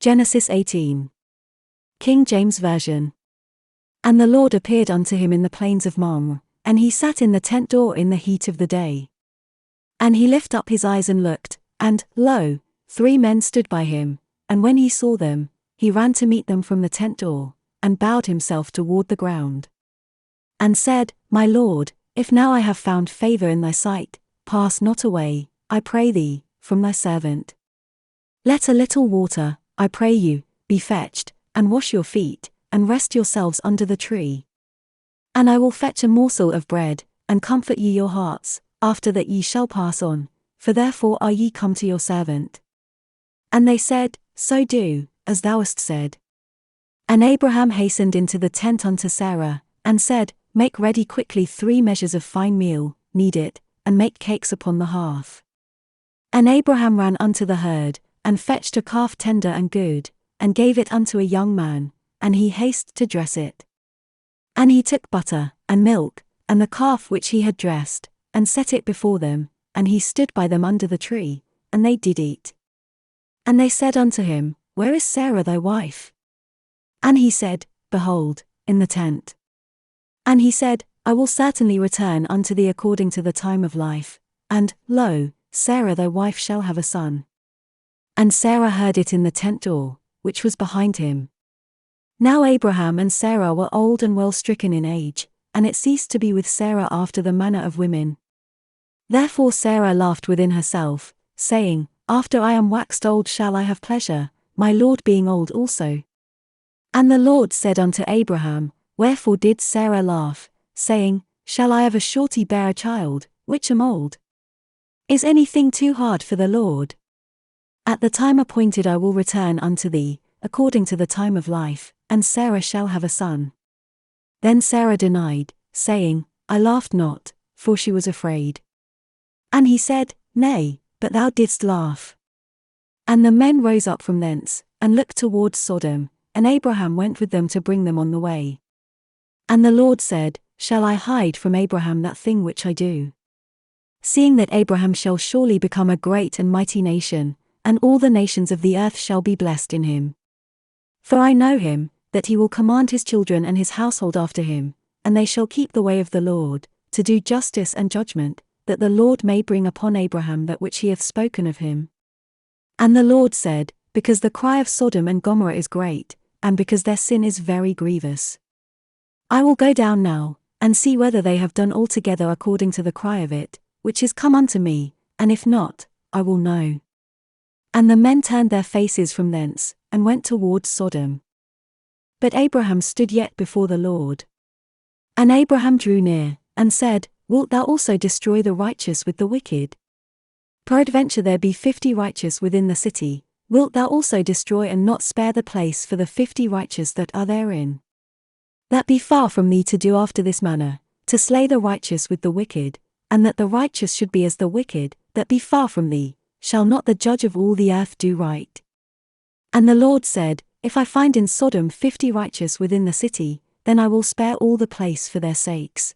Genesis 18. King James Version. And the Lord appeared unto him in the plains of Mamre, and he sat in the tent door in the heat of the day. And he lift up his eyes and looked, and, lo, 3 men stood by him, and when he saw them, he ran to meet them from the tent door, and bowed himself toward the ground. And said, My Lord, if now I have found favor in thy sight, pass not away, I pray thee, from thy servant. Let a little water, I pray you, be fetched, and wash your feet, and rest yourselves under the tree. And I will fetch a morsel of bread, and comfort ye your hearts, after that ye shall pass on, for therefore are ye come to your servant. And they said, So do, as thou hast said. And Abraham hastened into the tent unto Sarah, and said, Make ready quickly 3 measures of fine meal, knead it, and make cakes upon the hearth. And Abraham ran unto the herd, and fetched a calf tender and good, and gave it unto a young man, and he hasted to dress it. And he took butter, and milk, and the calf which he had dressed, and set it before them, and he stood by them under the tree, and they did eat. And they said unto him, Where is Sarah thy wife? And he said, Behold, in the tent. And he said, I will certainly return unto thee according to the time of life, and, lo, Sarah thy wife shall have a son. And Sarah heard it in the tent door, which was behind him. Now Abraham and Sarah were old and well stricken in age, and it ceased to be with Sarah after the manner of women. Therefore Sarah laughed within herself, saying, After I am waxed old shall I have pleasure, my Lord being old also. And the Lord said unto Abraham, Wherefore did Sarah laugh, saying, Shall I of a surety bear a child, which am old? Is anything too hard for the Lord? At the time appointed I will return unto thee, according to the time of life, and Sarah shall have a son. Then Sarah denied, saying, I laughed not, for she was afraid. And he said, Nay, but thou didst laugh. And the men rose up from thence, and looked towards Sodom, and Abraham went with them to bring them on the way. And the Lord said, Shall I hide from Abraham that thing which I do? Seeing that Abraham shall surely become a great and mighty nation, and all the nations of the earth shall be blessed in him. For I know him, that he will command his children and his household after him, and they shall keep the way of the Lord, to do justice and judgment, that the Lord may bring upon Abraham that which he hath spoken of him. And the Lord said, Because the cry of Sodom and Gomorrah is great, and because their sin is very grievous. I will go down now, and see whether they have done altogether according to the cry of it, which is come unto me, and if not, I will know. And the men turned their faces from thence, and went towards Sodom. But Abraham stood yet before the Lord. And Abraham drew near, and said, Wilt thou also destroy the righteous with the wicked? Peradventure there be 50 righteous within the city, wilt thou also destroy and not spare the place for the 50 righteous that are therein? That be far from thee to do after this manner, to slay the righteous with the wicked, and that the righteous should be as the wicked, that be far from thee. Shall not the judge of all the earth do right? And the Lord said, If I find in Sodom 50 righteous within the city, then I will spare all the place for their sakes.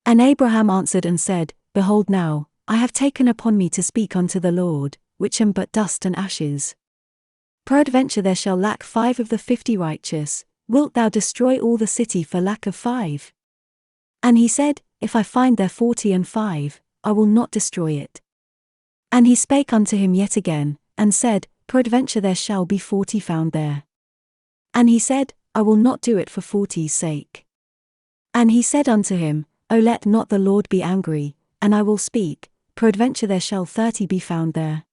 And Abraham answered and said, Behold now, I have taken upon me to speak unto the Lord, which am but dust and ashes. Peradventure there shall lack 5 of the 50 righteous, wilt thou destroy all the city for lack of 5? And he said, If I find there 40 and 5, I will not destroy it. And he spake unto him yet again, and said, Peradventure there shall be 40 found there. And he said, I will not do it for 40's sake. And he said unto him, O let not the Lord be angry, and I will speak, peradventure there shall 30 be found there.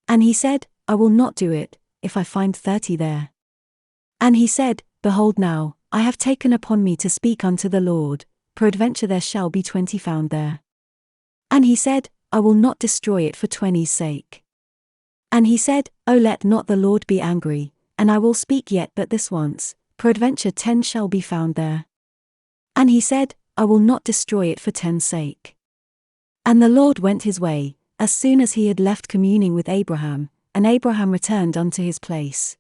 And he said, I will not do it, if I find 30 there. And he said, Behold now, I have taken upon me to speak unto the Lord, peradventure there shall be 20 found there. And he said, I will not destroy it for 20's sake. And he said, O let not the Lord be angry, and I will speak yet but this once, peradventure 10 shall be found there. And he said, I will not destroy it for 10's sake. And the Lord went his way, as soon as he had left communing with Abraham, and Abraham returned unto his place.